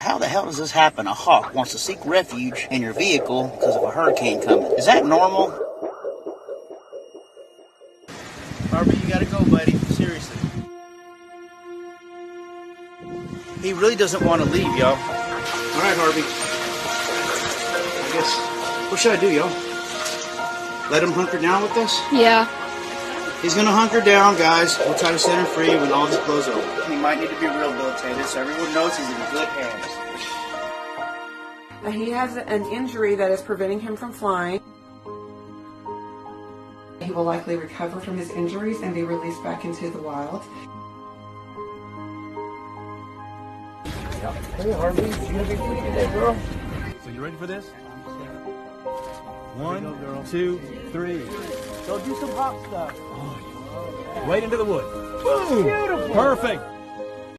how the hell does this happen? A hawk wants to seek refuge in your vehicle because of a hurricane coming. Is that normal? Harvey, you gotta go, buddy. Seriously. He really doesn't want to leave, y'all. All right, Harvey. I guess, what should I do, y'all? Let him hunker down with us? Yeah. He's gonna hunker down, guys. We'll try to set him free when all this blows over. He might need to be rehabilitated so everyone knows he's in good hands. He has an injury that is preventing him from flying. He will likely recover from his injuries and be released back into the wild. Hey, Harvey, you gonna be free today, girl? So you ready for this? 1, 2, 3. Go do some hop stuff. Right into the wood. Boom! Beautiful. Perfect.